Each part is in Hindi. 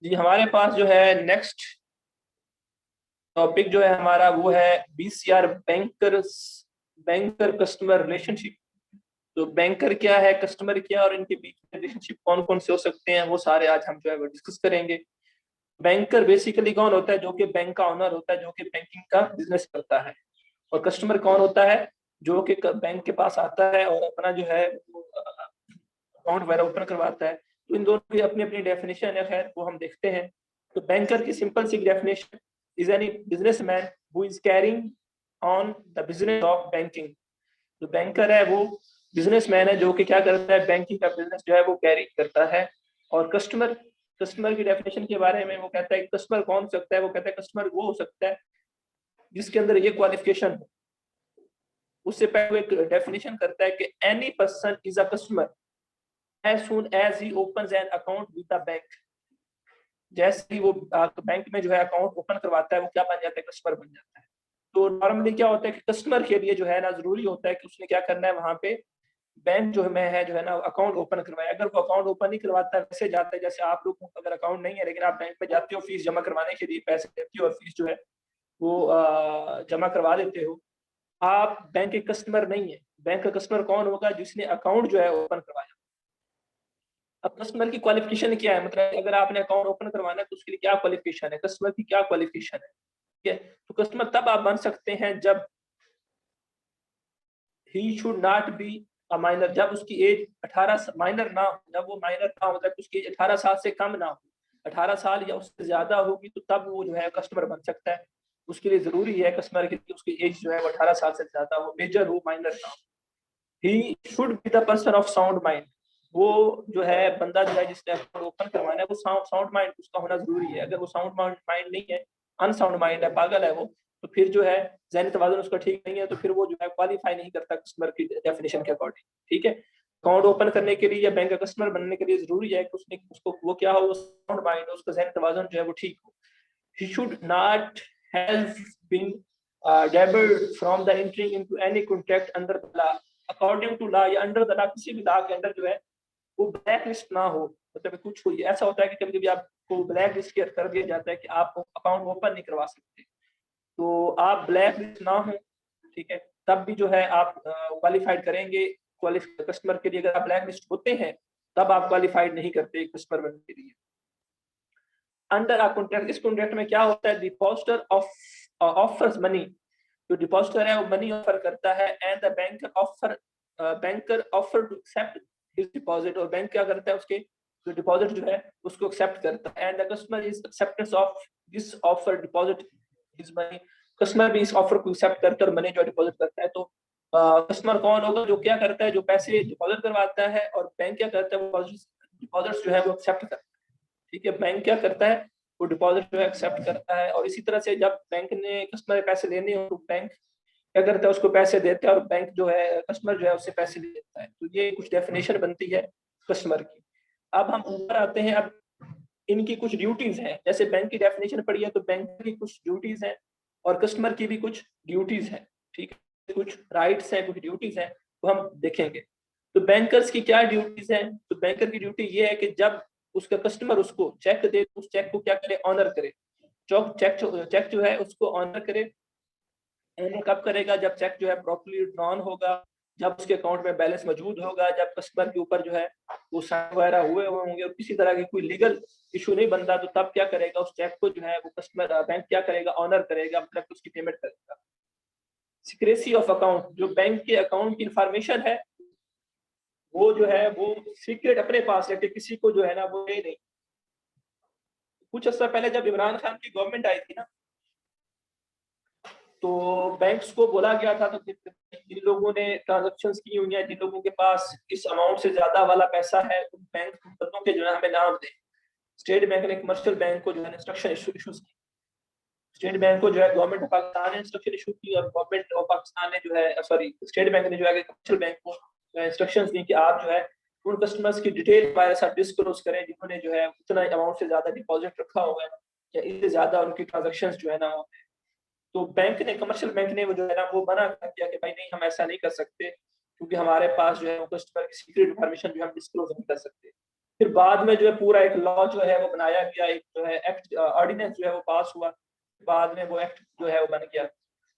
जी हमारे पास जो है नेक्स्ट टॉपिक जो है हमारा वो है बीसीआर बैंकर कस्टमर रिलेशनशिप। तो बैंकर क्या है, कस्टमर क्या है और इनके बीच में रिलेशनशिप कौन कौन से हो सकते हैं, वो सारे आज हम जो है वो डिस्कस करेंगे। बैंकर बेसिकली कौन होता है? जो कि बैंक का ओनर होता है, जो कि बैंकिंग का बिजनेस करता है। और कस्टमर कौन होता है? जो कि बैंक के पास आता है और अपना जो है अकाउंट वगैरह ओपन करवाता है। तो इन दोनों की अपनी अपनी डेफिनेशन है, खैर वो हम देखते हैं। तो बैंकर की सिंपल सी definition is any businessman who is carrying on the business of banking. जो बैंकर है वो बिजनेसमैन है जो कि क्या करता है, बैंकिंग का बिजनेस जो है वो कैरी करता है। और कस्टमर कस्टमर की डेफिनेशन के बारे में वो कहता है कस्टमर कौन हो सकता है, वो कहता है कस्टमर वो हो सकता है जिसके अंदर ये क्वालिफिकेशन हो। उससे पहले एक डेफिनेशन करता है कि any person is a customer as soon as he opens an account with the bank. जैसे ही वो बैंक में जो है अकाउंट ओपन करवाता है वो क्या बन जाता है, कस्टमर बन जाता है। तो नॉर्मली क्या होता है कि कस्टमर के लिए जो है ना जरूरी होता है कि उसने क्या करना है, वहां पे बैंक जो है जो है ना अकाउंट ओपन करवाए। अगर वो अकाउंट ओपन नहीं करवाता है, वैसे जाता है जैसे आप लोग अगर अकाउंट नहीं है लेकिन आप बैंक में जाते हो फीस जमा करवाने के लिए, पैसे देते हो और फीस जो है वो जमा करवा देते हो, आप बैंक के कस्टमर नहीं है। बैंक का कस्टमर कौन होगा? जिसने अकाउंट जो है ओपन करवाया। अब कस्टमर की क्वालिफिकेशन क्या है, मतलब अगर आपने अकाउंट ओपन करवाना है तो उसके लिए क्या क्वालिफिकेशन है, कस्टमर की क्या क्वालिफिकेशन है, ठीक है। तो कस्टमर तब आप बन सकते हैं जब he should not be a minor, जब उसकी एज 18 माइनर ना हो, जब वो माइनर ना हो मतलब उसकी एज 18 साल से कम ना हो। 18 साल या उससे ज्यादा होगी तो तब वो जो है कस्टमर बन सकता है। उसके लिए जरूरी है कस्टमर के लिए उसकी एज जो है वो 18 साल से ज्यादा हो, मेजर हो, माइनर ना हो। He should be the person of sound mind. वो जो है बंदा जो है जिसने अकाउंट ओपन करवाना है वो साउंड माइंड उसका होना जरूरी है। अगर वो साउंड माइंड नहीं है, अनसाउंड माइंड है, पागल है वो, तो फिर जो है ज़हनी तवाज़ुन उसका ठीक नहीं है, तो फिर वो जो है क्वालिफाई नहीं करता कस्टमर की डेफिनेशन के अकॉर्डिंग, ठीक है। अकाउंट ओपन करने के लिए या बैंक का कस्टमर बनने के लिए जरूरी है कि उसने उसको वो क्या हो, साउंड माइंड, उसका ज़हनी तवाज़ुन जो है वो ठीक हो। He should not have been debarred from the entering into any contract under the law, according to law या under the law, किसी भी लॉ के अंदर जो है वो ब्लैक लिस्ट ना हो। मतलब कुछ हो ऐसा होता है कि कभी कभी आपको ब्लैक लिस्ट कर दिया जाता है कि आप अकाउंट ओपन नहीं करवा सकते। तो आप ब्लैक लिस्ट ना हो, ठीक है, तब भी जो है आप क्वालिफाइड करेंगे। कस्टमर के लिए अगर आप ब्लैक लिस्ट होते हैं तब आप क्वालिफाइड नहीं करते कस्टमर बनने के लिए। अंडर अ कॉन्ट्रैक्ट, इस कॉन्ट्रैक्ट में क्या होता है, डिपॉजिटर ऑफ ऑफर्स मनी। जो डिपॉजिटर है वो मनी ऑफर करता है and the banker offer to accept his deposit. और बैंक क्या करता है, उसके जो डिपॉजिट जो है उसको एक्सेप्ट करता है। And the customer is acceptance of this offer deposit his money. Customer भी इस ऑफर को एक्सेप्ट करता है और मनी जो डिपॉजिट करता है। तो कस्टमर कौन होगा? जो क्या करता है, जो पैसे डिपॉजिट करवाता है, और बैंक क्या करता है, वो डिपॉजिट जो है वो एक्सेप्ट करता है, ठीक है। बैंक क्या करता है, वो डिपॉजिट जो है एक्सेप्ट करता है। और इसी तरह से जब बैंक ने कस्टमर पैसे लेने हो तो बैंक क्या करता है, उसको पैसे देता है, और बैंक जो है कस्टमर जो है उससे पैसे ले लेता है। तो ये कुछ डेफिनेशन बनती है कस्टमर की। अब हम ऊपर आते हैं। अब इनकी कुछ ड्यूटीज हैं, जैसे बैंक की डेफिनेशन पड़ी है तो बैंक की कुछ ड्यूटीज हैं और कस्टमर की भी कुछ ड्यूटीज हैं, ठीक है। कुछ राइट्स हैं, कुछ ड्यूटीज हैं, तो हम देखेंगे। तो बैंकर्स की क्या ड्यूटीज हैं? तो बैंकर की ड्यूटी ये है कि जब उसका कस्टमर उसको चेक दे तो उस चेक को क्या करे, ऑनर करे। चेक जो है उसको ऑनर करे। ऑनर कब करेगा? जब चेक जो है प्रॉपर्ली ड्रॉन होगा, जब उसके अकाउंट में बैलेंस मौजूद होगा, जब कस्टमर के ऊपर जो है वो साइन वगैरह हुए होंगे और किसी तरह की कोई लीगल इशू नहीं बनता, तो तब क्या करेगा, उस चेक को जो है वो कस्टमर बैंक क्या करेगा, ऑनर करेगा, मतलब उसकी पेमेंट करेगा। सिक्रेसी ऑफ अकाउंट, जो बैंक के अकाउंट की इंफॉर्मेशन है वो जो है वो सीक्रेट अपने पास रखे, किसी को जो है ना वो नहीं। कुछ अर्सा पहले जब इमरान खान की गवर्नमेंट आई थी ना, तो बैंक्स को बोला गया था, तो जिन लोगों ने ट्रांजेक्शन्स की हुई हैं, जिन लोगों के पास इस अमाउंट से ज्यादा वाला पैसा है, तो बैंक बंदों के जो है हमें नाम दें। स्टेट बैंक ने कमर्शियल बैंक को जो है इंस्ट्रक्शन इशूज की। स्टेट बैंक को जो है गवर्नमेंट ऑफ पाकिस्तान ने इंस्ट्रक्शन इशू की, और गवर्नमेंट ऑफ पाकिस्तान ने जो है सॉरी स्टेट बैंक ने जो है कमर्शियल बैंक को इंस्ट्रक्शंस दी कि आप जो है उन कस्टमर्स की डिटेल हमारे साथ डिस्क्लोज करें जिन्होंने जो है उतना अमाउंट से ज्यादा डिपॉजिट रखा हुआ है या इससे ज्यादा उनकी ट्रांजेक्शन जो है ना। तो बैंक ने, कमर्शियल बैंक ने वो जो है ना वो मना कर दिया कि भाई नहीं, हम ऐसा नहीं कर सकते, क्योंकि हमारे पास जो है वो कस्टमर की सीक्रेट इन्फॉर्मेशन जो हम डिस्क्लोज नहीं कर सकते। फिर बाद में जो है पूरा एक लॉ जो है वो बनाया गया, एक जो है एक्ट ऑर्डिनेंस जो है वो पास हुआ, बाद में वो एक्ट जो है वो बन गया।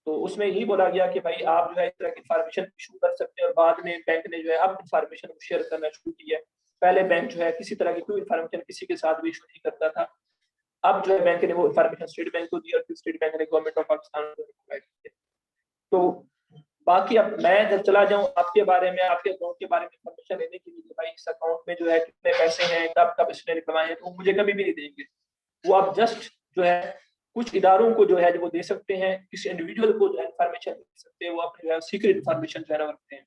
तो उसमें यही बोला गया कि भाई आप जो है इस तरह की इन्फॉर्मेशन इशू कर सकते हैं, और बाद में बैंक ने जो है अब इन्फॉर्मेशन शेयर करना शुरू की है। पहले बैंक जो है किसी तरह की कोई इन्फॉर्मेशन किसी के साथ भी इशू नहीं करता था। अब जो है बैंक ने वो इन्फॉर्मेशन स्टेट बैंक को दी, और फिर स्टेट बैंक ने गवर्नमेंट ऑफ पाकिस्तान को प्रोवाइड की। तो बाकी अब मैं जब चला जाऊं आपके बारे में, आपके अकाउंट के बारे में इन्फॉर्मेशन लेने के लिए कि भाई इस अकाउंट में जो है कितने पैसे हैं, कब कब इसने निकलवाए हैं, तो मुझे कभी भी नहीं देंगे। वो आप जस्ट जो है कुछ इदारों को जो है वो दे सकते हैं, किसी इंडिविजुअल को जो है इन्फॉर्मेशन दे सकते हैं, वो अपने जो है सीक्रेट इन्फॉर्मेशन जो है ना रखते हैं।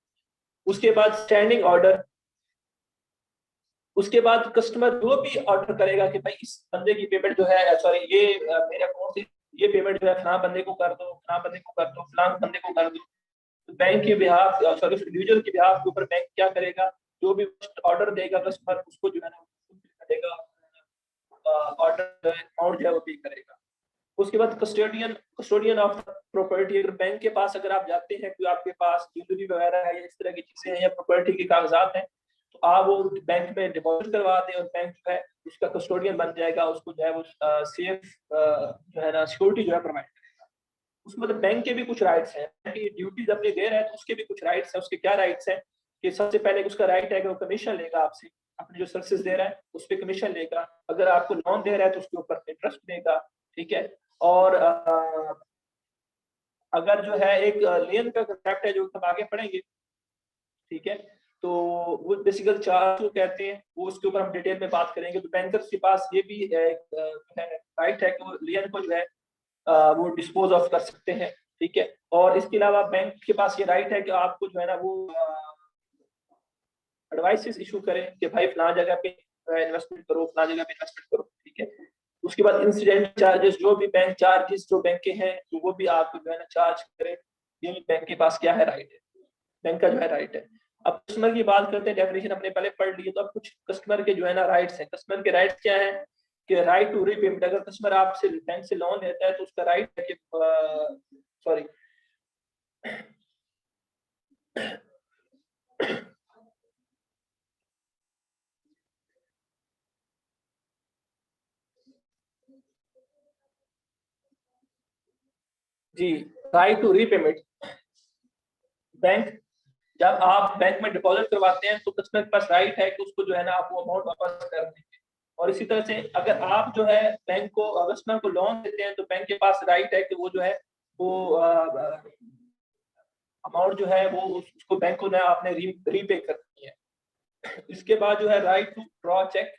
उसके बाद स्टैंडिंग ऑर्डर, उसके बाद कस्टमर जो भी ऑर्डर करेगा कि भाई इस बंदे की पेमेंट जो है, सॉरी ये मेरे अकाउंट से ये पेमेंट जो है फलां बंदे को कर दो, फलां बंदे को कर दो, फलां बंदे को कर दो, तो बैंक के बिहाफ, सॉरी इंडिविजुअल के बिहाफ के ऊपर बैंक क्या करेगा, जो भी ऑर्डर देगा कस्टमर उसको जो है ना करेगा, ऑर्डर अमाउंट जो है वो पे करेगा। उसके बाद कस्टोडियन, कस्टोडियन ऑफ प्रॉपर्टी, अगर बैंक के पास अगर आप जाते हैं कि आपके पास ज्वेलरी वगैरह है या इस तरह की चीजें हैं या प्रॉपर्टी के कागजात हैं, तो आप वो बैंक में डिपॉजिट करवा दें और बैंक जो है उसका कस्टोडियन बन जाएगा, उसको जो है वो सेफ जो है ना सिक्योरिटी जो है प्रोवाइड करेगा। उसमें मतलब बैंक के भी कुछ राइट्स हैं कि ड्यूटीज अपनी दे रहा है तो उसके भी कुछ राइट्स हैं। उसके क्या राइट्स हैं कि सबसे पहले उसका राइट है कि वो कमीशन लेगा आपसे, अपने जो सर्विसेज दे रहा है उस पर कमीशन लेगा। अगर आपको लोन दे रहा है तो उसके ऊपर इंटरेस्ट देगा, ठीक है। और अगर जो है एक लेन का कंसेप्ट है जो हम आगे पढ़ेंगे, ठीक है, तो वो बेसिकल चार्ज जो कहते हैं वो उसके ऊपर हम डिटेल में बात करेंगे। तो बैंकर्स के पास ये भी एक राइट है कि वो लेन को जो है वो डिस्पोज ऑफ कर सकते हैं, ठीक है। और इसके अलावा बैंक के पास ये राइट है कि आपको जो है ना वो एडवाइसेस इशू करें कि भाई फलां जगह पे इन्वेस्टमेंट करो, फलां जगह पे इन्वेस्टमेंट करो, ठीक है। उसके बाद इंसिडेंट चार्जेस, जो भी बैंक चार्जेस जो बैंक के हैं तो वो भी आपको जो है ना चार्ज करें, ये भी बैंक के पास क्या है, राइट है, बैंक का जो है राइट है। अब कस्टमर की बात करते हैं, डेफिनेशन हमने पहले पढ़ ली है, तो अब कुछ कस्टमर के जो है ना राइट्स हैं। कस्टमर के राइट्स क्या है कि राइट टू रीपेमेंट, अगर कस्टमर आपसे बैंक से लोन लेता है तो उसका राइट है कि सॉरी जी, राइट टू रीपेमेंट। बैंक, जब आप बैंक में डिपॉजिट करवाते हैं तो कस्टमर के पास राइट है कि उसको जो है ना आप वो अमाउंट वापस कर देंगे। और इसी तरह से अगर आप जो है बैंक को कस्टमर को लोन देते हैं तो बैंक के पास राइट है कि वो जो है वो अमाउंट जो है वो उसको बैंक को ना आपने रीपे करनी है। इसके बाद जो है राइट टू ड्रॉ चेक।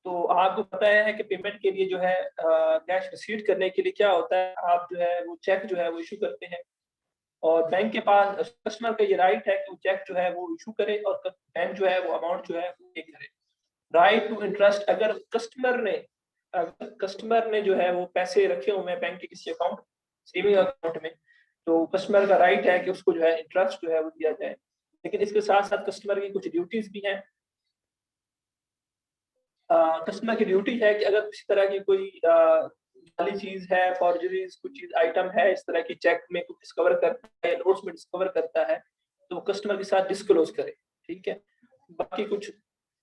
तो आपको पता है कि पेमेंट के लिए जो है कैश रिसीव करने के लिए क्या होता है, आप जो है वो चेक जो है वो इशू करते हैं, और बैंक के पास कस्टमर का ये राइट है कि वो चेक जो है वो इशू करे और बैंक जो है वो अमाउंट जो है वो पे करे। राइट टू इंटरेस्ट, अगर कस्टमर ने जो है वो पैसे रखे हुए हैं बैंक के किसी अकाउंट, सेविंग अकाउंट में, तो कस्टमर का राइट है कि उसको जो है इंटरेस्ट जो है वो दिया जाए। लेकिन इसके साथ साथ कस्टमर की कुछ ड्यूटीज भी हैं। कस्टमर की ड्यूटी है कि अगर किसी तरह की कोई वाली चीज है, फॉर्जरीज कुछ चीज आइटम है इस तरह की, चेक में कुछ डिस्कवर करता है, नोट्स में डिस्कवर करता है, तो वो कस्टमर के साथ डिस्क्लोज करे, ठीक है। बाकी कुछ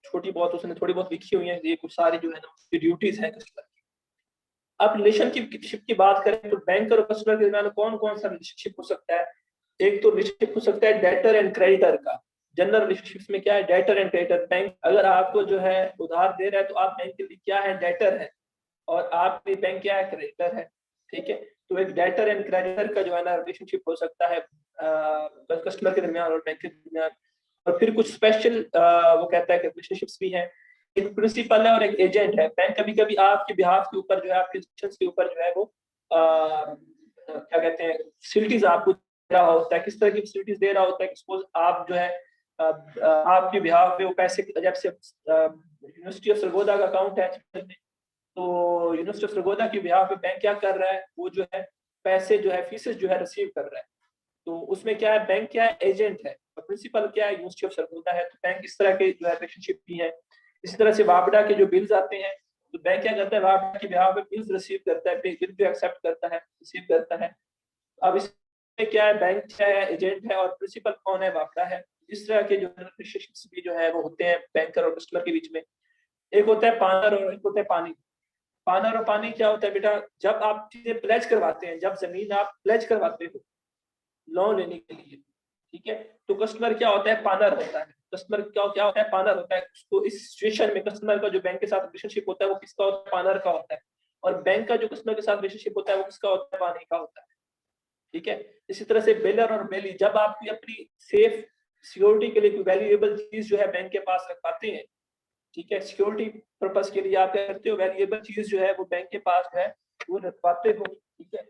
छोटी बहुत उसने थोड़ी बहुत लिखी हुई है, ये कुछ सारी जो है ना ड्यूटीज है कस्टमर की। अब रिलेशनशिप की बात करें तो बैंक और कस्टमर के दरमियान कौन कौन सा रिलेशनशिप हो सकता है। एक तो रिलेशनशिप हो सकता है डेटर एंड क्रेडिटर का। जनरल रिलेशनशिप में क्या है, डेटर एंड क्रेडिटर। बैंक अगर आपको जो है उधार दे रहा है तो आप बैंक के लिए क्या है, डेटर है, और आप भी बैंक क्या है, क्रेडिटर है, ठीक है। तो एक डेटर एंड क्रेडिटर का जो है ना रिलेशनशिप हो सकता है कस्टमर के दरमियान और बैंक के दरमियान। और फिर कुछ स्पेशल वो कहता है कि रिलेशनशिप्स भी हैं। एक प्रिंसिपल है और एक एजेंट है। बैंक कभी कभी आपके बिहाफ के ऊपर जो है, आपके इंस्ट्रक्शंस के ऊपर जो है वो क्या कहते हैं फैसिलिटीज आपको दे रहा होता है। किस तरह की फैसिलिटीज दे रहा होता है, सपोज आप जो है आपके बिहाफ पे वो पैसे, जब से यूनिवर्सिटी ऑफ सरगोदा का अकाउंट है, तो यूनिवर्सिटी ऑफ सरगोदा के बिहाफ पे बैंक क्या कर रहा है, वो जो है पैसे जो है फीसेस जो है रिसीव कर रहा है। तो उसमें क्या है, बैंक क्या है, एजेंट है, और प्रिंसिपल क्या है, यूनिवर्सिटी ऑफ सरगोदा है। तो बैंक इस तरह के जो है रिलेशनशिप भी है। इसी तरह से वापडा के जो बिल्स आते हैं, तो बैंक क्या करता है, वापडा के बिहाफ पे बिल्स रिसीव करता है, बिल जो एक्सेप्ट करता है, रिसीव करता है। अब इसमें क्या है, बैंक क्या है, एजेंट है, और प्रिंसिपल कौन है, वापडा है। इस तरह के जो रिलेशनशिप्स भी जो है वो होते हैं बैंकर और कस्टमर के बीच में। एक होता है पानर और एक होता है पानी। पानर और पानी क्या होता है बेटा, जब आप चीजें प्लेज करवाते हैं, जब जमीन आप प्लेज करवाते हो लोन लेने के लिए, ठीक है, तो कस्टमर क्या होता है, पानर होता है। कस्टमर क्या क्या होता है, पानर होता है। उसको इस सिचुएशन में कस्टमर का जो बैंक के साथ रिलेशनशिप होता है वो किसका होता है, पानर का होता है। और बैंक का जो कस्टमर के साथ रिलेशनशिप होता है वो किसका होता है, पानी का होता है। ठीक है। इसी तरह से बेलर और बेली, जब आप भी अपनी सेफ सिक्योरिटी के लिए कोई वैल्यूएबल चीज जो है बैंक के पास रखवाते हैं, ठीक है, सिक्योरिटी पर्पस के लिए आप क्या करते हो, वैल्यूएबल चीज जो है वो बैंक के पास जो है वो रखवाते हो, ठीक है।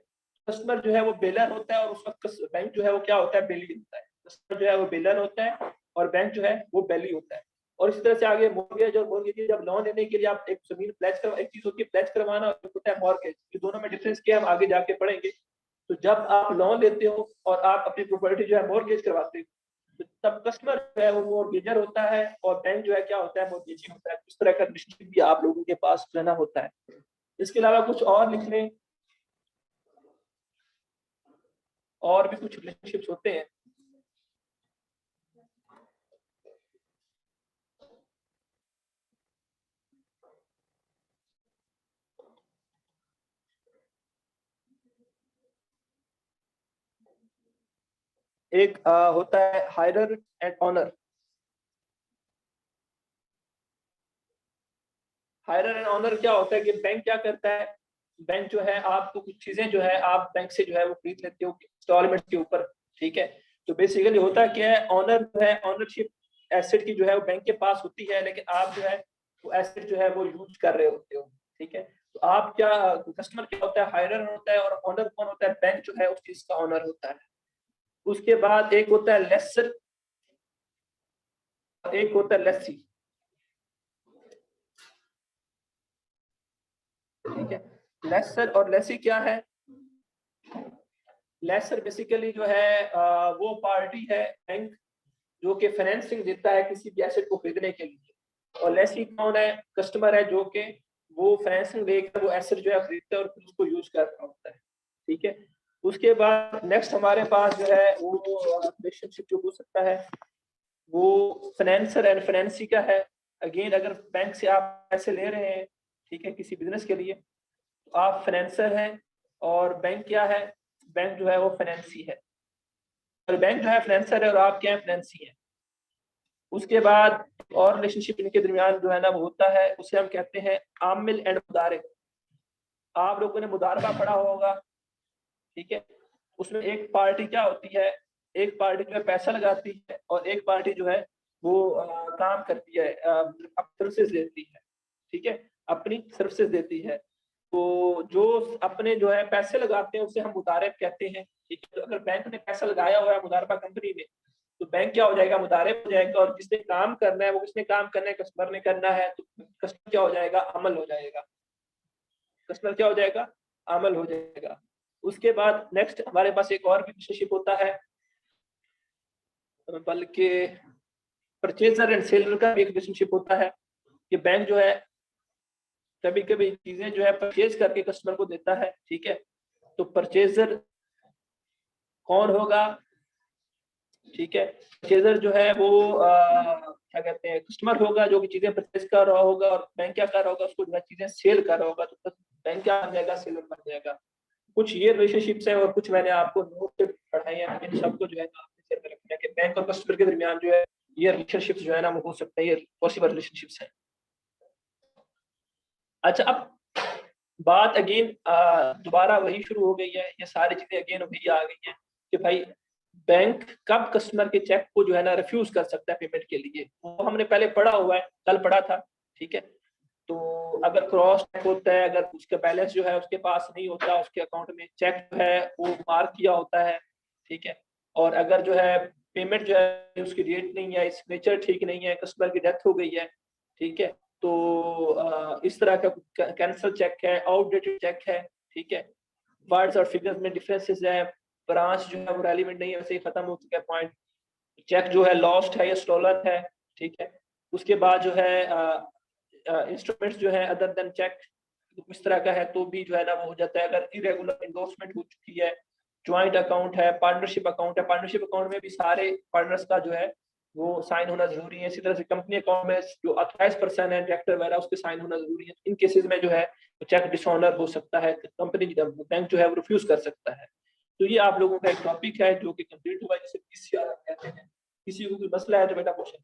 कस्टमर जो है वो बेलर होता है और उस वक्त बैंक जो है वो क्या होता है, बेली होता है। कस्टमर जो है वो बेलर होता है और बैंक जो है वो बेली होता है। और इसी तरह से आगे मॉर्गेज और मॉर्गेज, जब लोन लेने के लिए आप एक जमीन प्लेज कर, एक चीज होती है प्लेज करवाना और एक होता है मॉर्गेज। ये दोनों में डिफरेंस क्या है हम आगे जाके पढ़ेंगे। तो जब आप लोन लेते हो और आप अपनी प्रॉपर्टी जो है मॉर्गेज करवाते हो, तो तब कस्टमर जो है वो मॉर्गेजर होता है और बैंक जो है क्या होता है, मॉर्गेजी होता है। इस तरह का रिलेशनशिप भी आप लोगों के पास रहना होता है। इसके अलावा कुछ और लिख लें, और भी कुछ रिलेशनशिप्स होते हैं। एक होता है हायरर एंड ऑनर। हायरर एंड ऑनर क्या होता है कि बैंक क्या करता है, बैंक जो है आपको कुछ चीजें जो है आप बैंक से जो है वो खरीद लेते हो इंस्टॉलमेंट के ऊपर, ठीक है। तो बेसिकली होता क्या है, ऑनर जो है, ऑनरशिप एसेट की जो है वो बैंक के पास होती है, लेकिन आप जो है वो एसेट जो है वो यूज कर रहे होते हो, ठीक है। तो आप क्या, कस्टमर क्या होता है, हायरर होता है, और ऑनर कौन होता है, बैंक जो है उस चीज का ऑनर होता है। उसके बाद एक होता है लेसर, एक होता है लेसी, ठीक है। लेसर और लेसी क्या है, लेसर बेसिकली जो है वो पार्टी है बैंक जो कि फाइनेंसिंग देता है किसी भी एसेट को खरीदने के लिए। और लेसी कौन है, कस्टमर है जो कि वो फाइनेंसिंग लेकर वो एसेट जो है खरीदता है और फिर उसको यूज कर रहा होता है, ठीक है। उसके बाद नेक्स्ट हमारे पास जो है वो रिलेशनशिप जो हो सकता है वो फाइनेंसर एंड फाइनेंसी का है। अगेन अगर बैंक से आप पैसे ले रहे हैं, ठीक है, किसी बिजनेस के लिए, तो आप फाइनेंसर हैं और बैंक क्या है, बैंक जो है वो फाइनेंसी है। और बैंक जो है फाइनेंसर है और आप क्या है, फाइनेंसी है। उसके बाद और रिलेशनशिप इनके दरमियान जो है ना वो होता है, उसे हम कहते हैं आमिल एंड मुदारिब। आप लोगों ने मुदारबा पढ़ा होगा, ठीक है। उसमें एक पार्टी क्या होती है, एक पार्टी जो है पैसा लगाती है और एक पार्टी जो है वो काम करती है, सर्विसेज देती है, ठीक है, अपनी सर्विसेज देती है। तो जो अपने जो है पैसे लगाते हैं उसे हम मुदारिब कहते हैं, ठीक है। तो अगर बैंक ने पैसा लगाया हुआ है मुदारबा कंपनी में, तो बैंक क्या हो जाएगा, मुदारिब हो जाएगा। और जिसने काम करना है वो किसने काम करना है, कस्टमर ने करना है, तो कस्टमर क्या हो जाएगा, अमल हो जाएगा। कस्टमर क्या हो जाएगा, अमल हो जाएगा। उसके बाद नेक्स्ट हमारे पास एक और भी रिलेशनशिप होता है, बल्कि परचेजर एंड सेलर का भी एक रिलेशनशिप होता है कि बैंक जो है कभी कभी चीजें जो है परचेज करके कस्टमर को देता है, ठीक है। तो परचेजर कौन होगा, ठीक है। परचेजर जो है वो क्या कहते हैं, कस्टमर होगा जो कि चीजें परचेज कर रहा होगा, और बैंक क्या कर रहा होगा, उसको जो है चीजें सेल कर रहा होगा, तो बैंक क्या बन जाएगा, सेलर बन जाएगा। कुछ ये रिलेशनशिप्स है और कुछ मैंने आपको नोट पढ़ाई है, इन सबको जो है आपके सिर में रखना है कि बैंक और कस्टमर के दरमियान जो है ये रिलेशनशिप्स जो है ना वो हो सकते हैं, ये पॉसिबल रिलेशनशिप्स हैं। अच्छा, अब बात अगेन दोबारा वही शुरू हो गई है, ये सारी चीजें अगेन वही आ गई हैं कि भाई बैंक कब कस्टमर के चेक को जो है ना रिफ्यूज कर सकता है पेमेंट के लिए, वो हमने पहले पढ़ा हुआ है, कल पढ़ा था, ठीक है। तो अगर क्रॉस चेक होता है, अगर उसका बैलेंस जो है उसके पास नहीं होता, उसके अकाउंट में चेक जो है वो मार्क किया होता है, ठीक है। और अगर जो है पेमेंट जो है उसकी डेट नहीं है, सिग्नेचर ठीक नहीं है, कस्टमर की डेथ हो गई है, ठीक है, तो इस तरह का कैंसल चेक है, आउटडेटेड चेक है, ठीक है, वर्ड्स और फिगर्स में डिफरेंसेस है, ब्रांच जो है वो रेलिवेंट नहीं है, वैसे ही खत्म हो चुका है पॉइंट, चेक जो है लॉस्ट है या स्टोलन है, ठीक है। उसके बाद जो है इंस्ट्रूमेंट्स जो है अदर देन चेक इस तरह का है तो भी जो है ना वो हो जाता है। अगर इरेगुलर इंडोर्समेंट हो चुकी है, ज्वाइंट अकाउंट है, पार्टनरशिप अकाउंट है, पार्टनरशिप अकाउंट में भी सारे पार्टनर्स का जो है वो साइन होना जरूरी है। इसी तरह से कंपनी अकाउंट में जो ऑथराइज पर्सन है, डायरेक्टर वगैरह, उसके साइन होना जरूरी है। इन केसेस में जो है चेक डिसऑनर हो सकता है, कंपनी बैंक जो है वो रिफ्यूज कर सकता है। तो ये आप लोगों का एक टॉपिक है जो कि कंप्लीट हुआ, जिसे पीसीआर कहते हैं। किसी को कोई मसला है तो बेटा पूछें।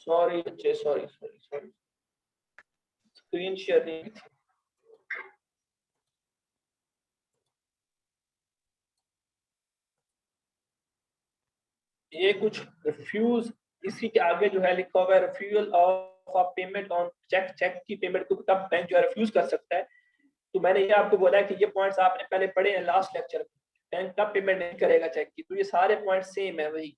सॉरी बच्चे, sorry sorry sorry, screen share नहीं की थी। ये कुछ रिफ्यूज, इसी के आगे जो है लिखा हुआ है refusal of payment on cheque, cheque की पेमेंट को तब बैंक जो है रिफ्यूज कर सकता है। तो मैंने ये आपको बोला है कि ये पॉइंट्स आपने पहले पढ़े हैं लास्ट लेक्चर में। बैंक कब पेमेंट नहीं करेगा चेक की, तो ये सारे पॉइंट सेम है वही।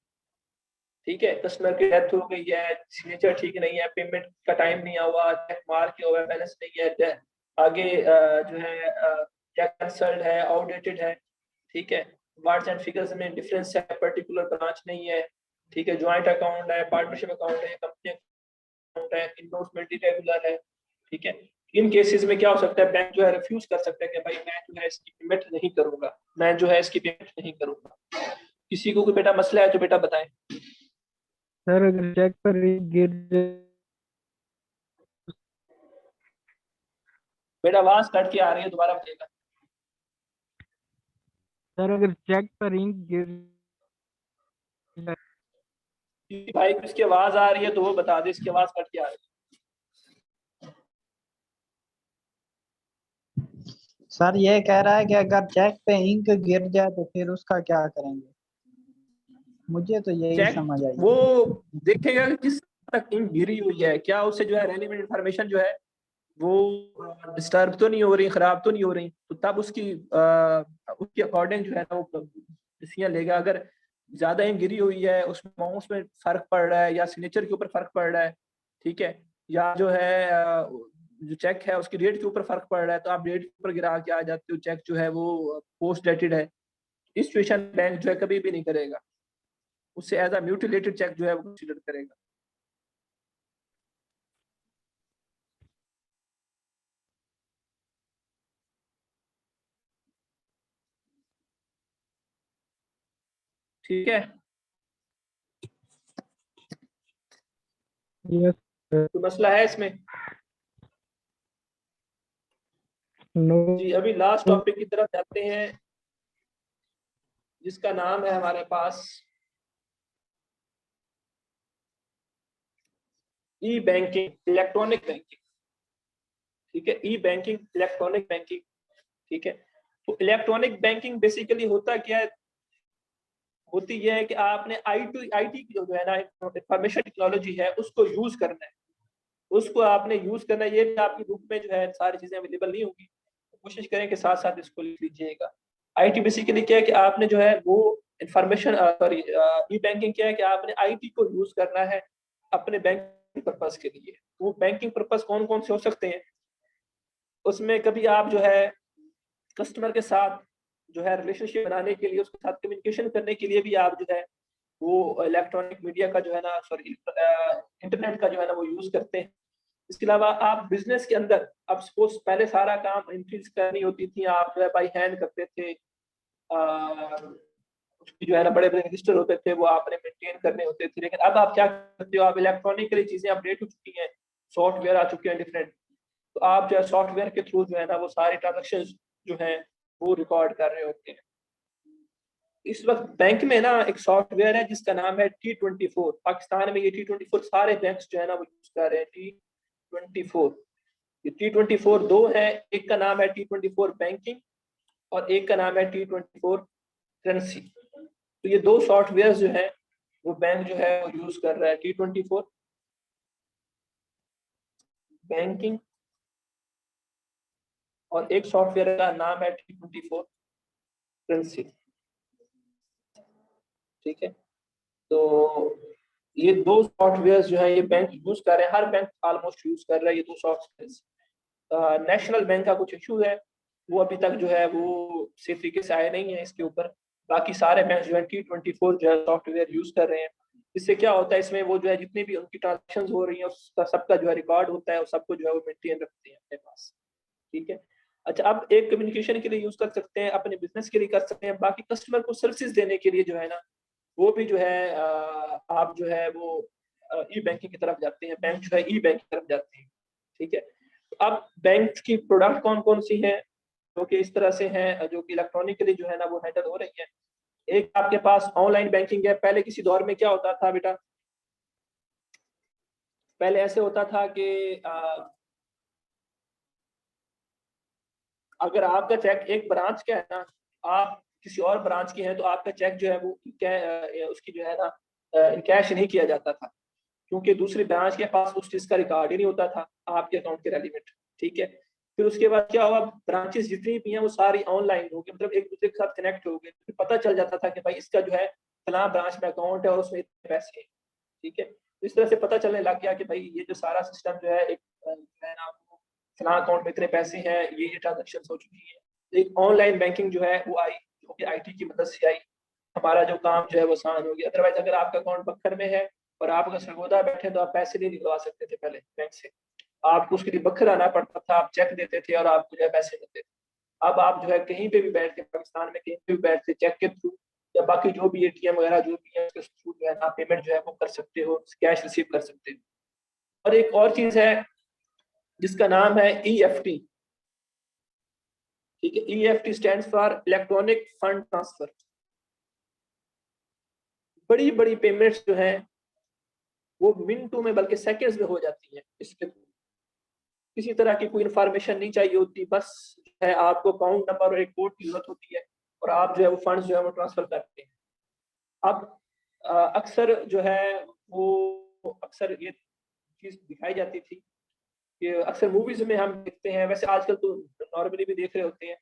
ठीक है, कस्टमर की डेथ हो गई है, सिग्नेचर ठीक नहीं है, पेमेंट का टाइम नहीं हुआ, चेक मार के हुआ, बैलेंस नहीं है, आगे जो है चेक कैंसल्ड है, आउटडेटेड है। ठीक है, वर्ड्स एंड फिगर्स में डिफरेंस है, पर्टिकुलर ब्रांच नहीं है। ठीक है, ज्वाइंट अकाउंट है, पार्टनरशिप अकाउंट है, कंपनी अकाउंट है, इनडोर्समेंट इरेगुलर है। ठीक है, इन केसेस में क्या हो सकता है, बैंक जो है रिफ्यूज कर सकता है कि भाई मैं जो है इसकी पेमेंट नहीं करूंगा, मैं जो है इसकी पेमेंट नहीं करूंगा। किसी को कोई बेटा मसला है तो बेटा बताएं। सर अगर चेक पर गिर जाए, बेटा आवाज कट के आ रही है, दोबारा बताइएगा। सर अगर चेक पर इंक गिर जाए, किसी भाई को इसकी आवाज आ रही है तो वो बता दे, इसकी आवाज कट के आ रही सर ये कह रहा है कि अगर चेक पे इंक गिर जाए तो फिर उसका क्या करेंगे? मुझे तो है। यही चेक समझ आई। वो देखेगा कि किस तक इंक गिरी हुई है, क्या उससे जो है रेलिवेंट इंफॉर्मेशन जो है वो डिस्टर्ब तो नहीं हो रही, खराब तो नहीं हो रही, तो तब उसकी अकॉर्डिंग जो है ना वो डिसीजन लेगा। अगर ज्यादा इंक गिरी हुई है, उसमें अमाउंट्स में फर्क पड़ रहा है, या सिग्नेचर के ऊपर फर्क पड़ रहा है, ठीक है, या जो है जो चेक है उसकी डेट के ऊपर फर्क पड़ रहा है, तो आप डेट के ऊपर गिरा के आ जाते हो, चेक जो है वो पोस्ट डेटेड है, इस सिचुएशन बैंक जो है कभी भी नहीं करेगा, उससे एज अ म्यूटिलेटेड चेक जो है वो कंसीडर करेगा। ठीक है, यस सर, तो मसला है इसमें। नो, जी, अभी लास्ट टॉपिक की तरफ जाते हैं, जिसका नाम है हमारे पास ई बैंकिंग, इलेक्ट्रॉनिक बैंकिंग। ठीक है, ई बैंकिंग, इलेक्ट्रॉनिक बैंकिंग। ठीक है, तो इलेक्ट्रॉनिक बैंकिंग बेसिकली होता क्या है, होती यह है कि आपने आईटी की जो है ना इंफॉर्मेशन टेक्नोलॉजी है उसको यूज करना है, उसको आपने यूज करना है। ये भी आपकी बुक में जो है सारी चीजें अवेलेबल नहीं होंगी, तो कोशिश करें कि साथ साथ इसको लिख लीजिएगा। आईटी बेसिकली क्या है कि आपने जो है वो इंफॉर्मेशन, सॉरी, ई बैंकिंग क्या है कि आपने आईटी को यूज करना है अपने बैंकिंग पर्पज के लिए। वो बैंकिंग पर्पज कौन कौन से हो सकते हैं, उसमें कभी आप जो है कस्टमर के साथ जो है रिलेशनशिप बनाने के लिए, उसके साथ कम्युनिकेशन करने के लिए भी आप जो है वो इलेक्ट्रॉनिक मीडिया का जो है ना, सॉरी, इंटरनेट का जो है ना वो यूज करते हैं। इसके अलावा आप बिजनेस के अंदर, अब सपोज पहले सारा काम एंट्रीज करनी होती थी, आप जो है बाई हैंड करते थे, उसकी जो है ना बड़े बड़े रजिस्टर होते थे वो आपने मेंटेन करने होते थे, लेकिन अब आप क्या करते हो, आप इलेक्ट्रॉनिकली चीजें अपडेट हो चुकी हैं, सॉफ्टवेयर आ चुके हैं डिफरेंट, तो आप जो है सॉफ्टवेयर के थ्रू जो है ना वो सारे ट्रांजेक्शन जो है वो रिकॉर्ड कर रहे होते हैं। इस वक्त बैंक में ना एक सॉफ्टवेयर है जिसका नाम है T24। पाकिस्तान में ये T24 सारे बैंक जो है ना वो यूज कर रहे हैं T24। ये T24 दो है, एक का नाम है T24 बैंकिंग और एक का नाम है T24 करेंसी। तो ये दो सॉफ्टवेयर जो है वो बैंक जो है वो यूज कर रहा है, T24 बैंकिंग, और एक सॉफ्टवेयर का नाम है T24 करेंसी। ठीक है, तो ये दो सॉफ्टवेयर जो है ये बैंक यूज कर रहे हैं, हर बैंक ऑलमोस्ट यूज कर रहा है ये दो सॉफ्टवेयर। नेशनल बैंक का कुछ इशू है, वो अभी तक जो है वो सही तरीके से आए नहीं है इसके ऊपर। बाकी सारे बैंक जो है T24 जो है सॉफ्टवेयर यूज कर रहे हैं। इससे क्या होता है, इसमें वो जो है जितनी भी उनकी ट्रांजेक्शन हो रही है उसका सबका जो है रिकॉर्ड होता है और सबको जो है वो मेंटेन रखते हैं अपने पास। ठीक है, अच्छा, अब एक कम्युनिकेशन के लिए यूज कर सकते हैं, अपने बिजनेस के लिए कर सकते हैं, बाकी कस्टमर को सर्विसेज देने के लिए जो है ना वो भी जो है आप जो है वो ई बैंकिंग की तरफ जाते हैं, बैंक जो है ई बैंक की तरफ जाते हैं। ठीक है, तो अब बैंक की प्रोडक्ट कौन कौन सी है जो कि इस तरह से हैं, जो कि इलेक्ट्रॉनिकली जो है ना वो हैंडल हो रही है। एक आपके पास ऑनलाइन बैंकिंग है। पहले किसी दौर में क्या होता था बेटा, पहले ऐसे होता था कि अगर आपका चेक एक ब्रांच का है ना, आप किसी और ब्रांच के हैं, तो आपका चेक जो है वो उसकी जो है ना कैश नहीं किया जाता था, क्योंकि दूसरी ब्रांच के पास उस चीज का रिकॉर्ड ही नहीं होता था आपके अकाउंट के रेलिवेंट। ठीक है, फिर उसके बाद क्या हुआ, ब्रांचेस जितनी भी हैं वो सारी ऑनलाइन हो गई, मतलब एक दूसरे के साथ कनेक्ट हो गए, फिर पता चल जाता था कि भाई इसका जो है फलां ब्रांच में अकाउंट है और उसमें इतने पैसे हैं। ठीक है, तो इस तरह से पता चलने लग गया कि भाई ये जो सारा सिस्टम जो है एक जो है ना फलां अकाउंट में इतने पैसे हैं, ये ट्रांजेक्शन हो चुकी है। एक ऑनलाइन बैंकिंग जो है वो आई, जो कि आईटी की मदद से आई। हमारा जो काम जो है वो आसान हो गया। अदरवाइज अगर आपका अकाउंट बखर में है और आप अगर सरगोदा बैठे तो आप पैसे नहीं निकलवा सकते थे पहले बैंक से, आपको उसके लिए बखर आना पड़ता था, आप चेक देते थे और आपको जो है पैसे मिलते थे। अब आप जो है कहीं पे भी बैठ के, पाकिस्तान में कहीं पे भी बैठ के चेक के थ्रू या बाकी जो भी एटीएम वगैरह जो भी है उसके थ्रू जो है ना पेमेंट जो है वो कर सकते हो, कैश रिसीव कर सकते हो। और एक और चीज है जिसका नाम है ईएफटी। ठीक है, EFT stands for electronic fund transfer. बड़ी बड़ी पेमेंट्स जो है वो मिनटों में बल्कि सेकंड्स में हो जाती है इसके थ्रू। किसी तरह की कोई इन्फॉर्मेशन नहीं चाहिए होती, बस है आपको अकाउंट नंबर और एक कोड की जरूरत होती है और आप जो है वो फंड्स जो है वो ट्रांसफर करते हैं। अब अक्सर जो है वो अक्सर ये चीज दिखाई जाती थी कि अक्सर मूवीज में हम देखते हैं, वैसे आजकल तो नॉर्मली भी देख रहे होते हैं,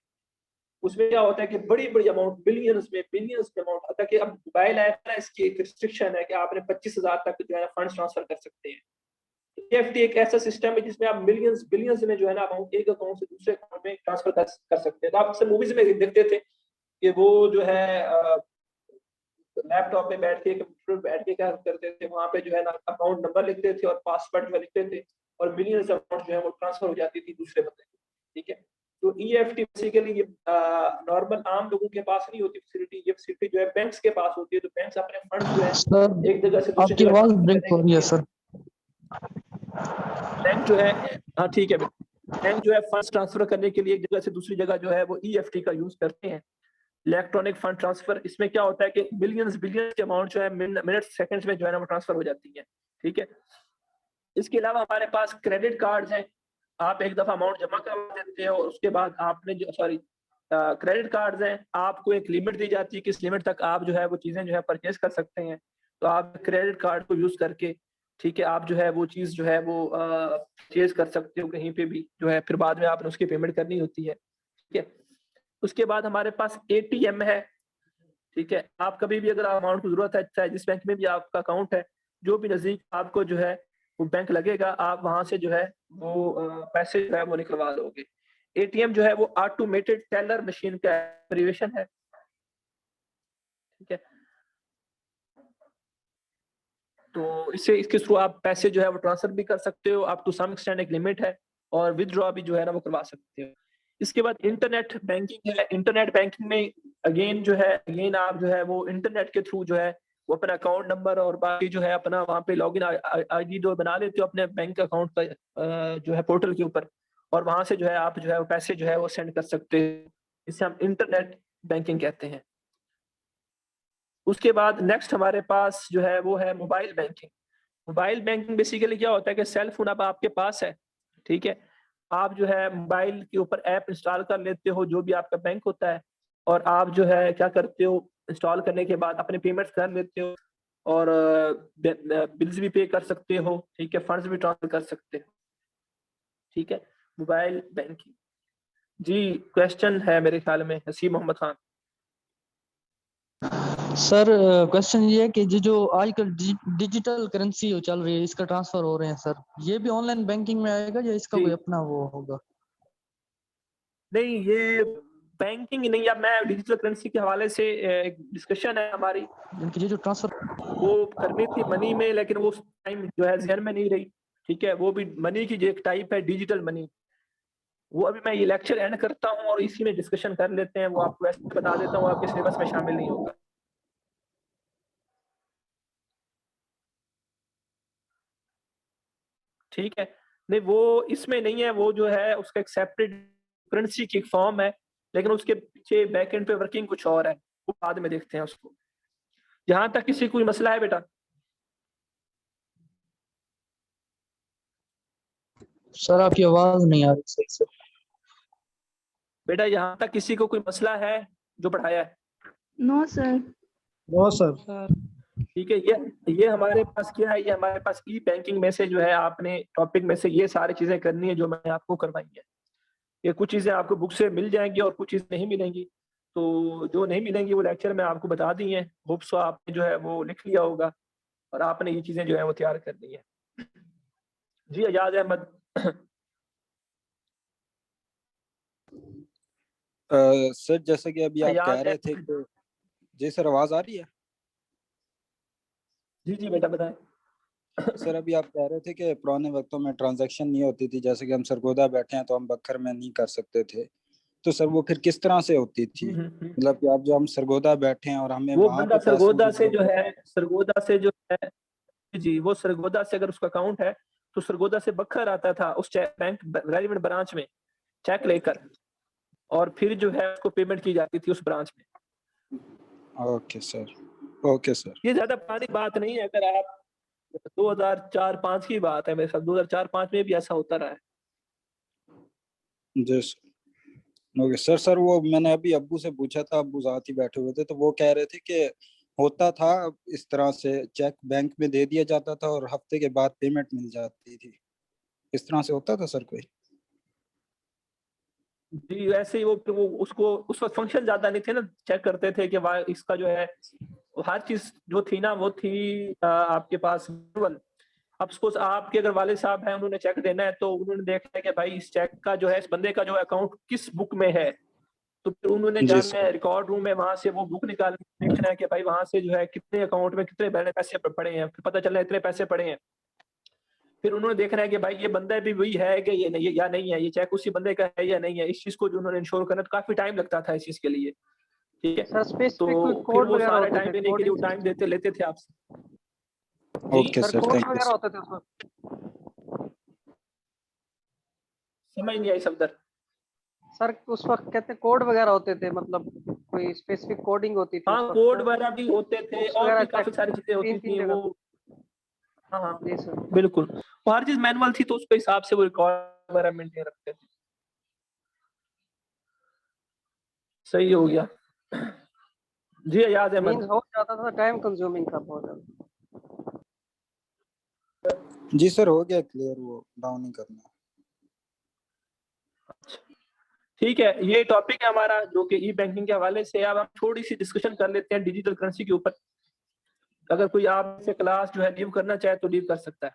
उसमें क्या होता है कि बड़ी बड़ी अमाउंट बिलियंस में अमाउंट आता है कि अब मोबाइल ऐप ना इसकी एक रिस्ट्रिक्शन है कि आपने 25,000 तक जो है ना फंड ट्रांसफर कर सकते हैं। ईएफटी एक ऐसा सिस्टम है जिसमें आप मिलियंस बिलियंस में जो है ना अमाउंट एक अकाउंट से दूसरे अकाउंट में ट्रांसफर कर सकते हैं। तो आप अक्सर मूवीज में देखते थे कि वो जो है लैपटॉप पे बैठ के, कंप्यूटर पे बैठ के क्या करते थे, वहां पे जो है ना अकाउंट नंबर लिखते थे और पासवर्ड जो लिखते थे और मिलियंस अमाउंट जो है वो ट्रांसफर हो जाती थी दूसरे बंदे को। ठीक है, तो ईएफटी बेसिकली ये नॉर्मल आम लोगों के पास नहीं होती फैसिलिटी, ये फैसिलिटी जो है बैंक्स के पास होती है। तो बैंक्स अपने फंड जो है सर एक जगह से दूसरी आपकी जगह आवाज ट्रांसफर ब्रेक करने हो के रही है लिए सर। बैंक जो है, हाँ ठीक है, बैंक जो है फंड ट्रांसफर करने के लिए एक जगह से दूसरी जगह जो है वो ईएफटी का यूज करते हैं, इलेक्ट्रॉनिक फंड ट्रांसफर। इसमें क्या होता है कि बिलियंस बिलियंस के अमाउंट जो है मिनट सेकंड्स में जो है ना वो ट्रांसफर हो जाती है। ठीक है, इसके अलावा हमारे पास क्रेडिट कार्ड्स हैं। आप एक दफा अमाउंट जमा करवा देते हो और उसके बाद आपने जो सॉरी क्रेडिट कार्ड्स हैं, आपको एक लिमिट दी जाती है किस लिमिट तक आप जो है वो चीजें जो है परचेज कर सकते हैं। तो आप क्रेडिट कार्ड को यूज करके, ठीक है, आप जो है वो चीज जो है वो परचेज कर सकते हो कहीं पे भी जो है, फिर बाद में आपने उसकी पेमेंट करनी होती है। ठीक है, उसके बाद हमारे पास एटीएम है। ठीक है, आप कभी भी अगर अमाउंट की जरूरत है, चाहे जिस बैंक में भी आपका अकाउंट है, जो भी नजदीक आपको जो है वो बैंक लगेगा, आप वहां से जो है वो पैसे जो है वो निकलवा लोगे। एटीएम जो है वो ऑटोमेटेड टेलर मशीन का एब्रिविएशन है। ठीक है, तो इससे इसके थ्रू आप पैसे जो है वो ट्रांसफर भी कर सकते हो, आप टू सम एक्सटेंड एक लिमिट है, और विदड्रॉ भी जो है ना वो करवा सकते हो। इसके बाद इंटरनेट बैंकिंग है। इंटरनेट बैंकिंग में अगेन आप जो है वो इंटरनेट के थ्रू जो है वो अपना अकाउंट नंबर और बाकी जो है अपना वहाँ पे लॉगिन आईडी जो बना लेते हो अपने बैंक अकाउंट का जो है पोर्टल के ऊपर, और वहां से जो है आप जो है वो पैसे जो है वो सेंड कर सकते हो। इसे हम इंटरनेट बैंकिंग कहते हैं। उसके बाद नेक्स्ट हमारे पास जो है वो है mobile banking. Mobile banking basically क्या होता है कि सेल फोन अब आपके पास है, ठीक है, आप जो है मोबाइल के ऊपर ऐप इंस्टॉल कर लेते हो जो भी आपका बैंक होता है, और आप जो है क्या करते हो, इंस्टॉल करने के बाद अपने पेमेंट्स कर लेते हो और बिल्स भी पे कर सकते हो। ठीक है, फंड्स भी ट्रांसफर कर सकते हो। ठीक है, मोबाइल बैंकिंग। जी, क्वेश्चन है मेरे ख्याल में हसीब मोहम्मद खान। सर क्वेश्चन ये है कि जो आजकल डिजिटल करेंसी चल रही है, इसका ट्रांसफर हो रहे हैं सर, ये भी ऑनलाइन बैंकिंग में आएगा या इसका कोई जी अपना वो होगा? नहीं, ये बैंकिंग ही नहीं, अब मैं डिजिटल करेंसी के हवाले से एक डिस्कशन है हमारी, इनकी ये जो ट्रांसफर वो करनी थी मनी में, लेकिन वो टाइम जो है जहन में नहीं रही। ठीक है, वो भी मनी की जो एक टाइप है डिजिटल मनी। वो अभी मैं ये लेक्चर एंड करता हूँ और इसी में डिस्कशन कर लेते हैं, वो आपको ऐसे बता देता हूँ, आपके सिलेबस में शामिल नहीं होगा। ठीक है, नहीं वो इसमें नहीं है, वो जो है उसका एक सेपरेट करेंसी की एक फॉर्म है, लेकिन उसके पीछे बैक एंड पे वर्किंग कुछ और है, वो बाद में देखते हैं उसको। जहां तक किसी कोई मसला है बेटा? सर आपकी आवाज नहीं आ रही सही से। बेटा यहाँ तक किसी को कोई मसला है जो पढ़ाया है? No sir. No sir. ठीक है, ये हमारे पास क्या है, ये हमारे पास ई बैंकिंग में से जो है आपने टॉपिक में से ये सारी चीजें करनी है जो मैंने आपको करवाई है। ये कुछ चीजें आपको बुक से मिल जाएंगी और कुछ चीजें नहीं मिलेंगी, तो जो नहीं मिलेंगी वो लेक्चर में आपको बता दी है। होप सो आपने जो है वो लिख लिया होगा और आपने ये चीजें जो है वो तैयार करनी है। जी एजाज अहमद। सर जैसे कि अभी आप कह रहे थे कि जी सर आवाज आ रही है? जी जी बेटा बताएं। सर अभी आप कह रहे थे कि पुराने वक्तों में ट्रांजैक्शन नहीं होती थी, जैसे कि हम सरगोदा बैठे हैं तो हम बखर में नहीं कर सकते थे, तो सर वो फिर किस तरह से होती थी? मतलब कि आप जो हम सरगोदा बैठे हैं और हमें वो वहां बंदा पे सरगोदा से जो है, सरगोदा से जो है जी, वो सरगोदा से अगर उसका अकाउंट है तो सरगोदा से बखर आता था उस बैंक रेलिवेंट ब्रांच में चेक लेकर, और फिर जो है उसको पेमेंट की जाती थी उस ब्रांच में। Okay sir, okay sir. ये ज्यादा पुरानी बात नहीं है, अगर आप 2004-5 की बात है मेरे साथ, 2004-5 में भी ऐसा होता रहा है। जी सर, ओके सर। सर वो मैंने अभी अब्बू से पूछा था, अब्बू साथ ही बैठे हुए थे, तो वो कह रहे थे कि होता था इस तरह से, चेक बैंक में दे दिया जाता था और हफ्ते के बाद पेमेंट मिल जाती थी, इस तरह से होता था सर कोई? जी वैसे ही वो उसको उस वक्त फंक्शन ज्यादा नहीं थे ना, चेक करते थे कि वाह इसका जो है हर चीज जो थी ना वो थी आपके पास मैनुअल। अब सपोज आपके अगर वाले साहब हैं, उन्होंने चेक देना है तो उन्होंने देखना है कि भाई इस चेक का जो है, इस बंदे का जो अकाउंट किस बुक में है, तो फिर उन्होंने जी जाना है सर। रिकॉर्ड रूम में, वहां से वो बुक निकाल देखना है कि भाई वहां से जो है कितने अकाउंट में कितने पैसे पड़े हैं, फिर पता चलना है इतने पैसे पड़े हैं। फिर उन्होंने देखना है कि भाई ये बंदा भी वही है कि ये नहीं या नहीं है, ये चेक उसी बंदे का है या नहीं है। इस चीज को जो उन्होंने इंश्योर करना, तो काफी टाइम लगता था इस चीज के लिए। ठीक है, सर स्पेसिफिक कोई तो फिर कोड वो वगैरह सारा होते टाइम थे? देने के लिए वो टाइम देते लेते थे आपसे। जी okay sir sir, code thank you वगैरह सर। होते थे उसमें? समझ नहीं आई सफदर। सर उस वक्त कहते कोड वगैरह होते थे, मतलब कोई स्पेसिफिक कोडिंग होती थी उस हाँ वक्त कोड ना? वगैरह भी होते थे बुक्स और वगैरह भी काफी सारी चीजें होती तीन थी जगह। वो। हाँ हाँ जी सर। बिल्कुल, वो हर चीज मैनुअल थी तो उसके हिसाब से वो रिकॉर्ड वगैरह मेंटेन रखते थे। सही हो गया। जी याद है मींस मन। हो जाता था, टाइम कंज्यूमिंग था बहुत ज्यादा। जी सर, हो गया क्लियर, वो डाउन नहीं करना। ठीक है, ये टॉपिक है हमारा जो कि ई बैंकिंग के हवाले से। अब हम थोड़ी सी डिस्कशन कर लेते हैं डिजिटल करेंसी के ऊपर। अगर कोई आप से क्लास जो है लीव करना चाहे तो लीव कर सकता है।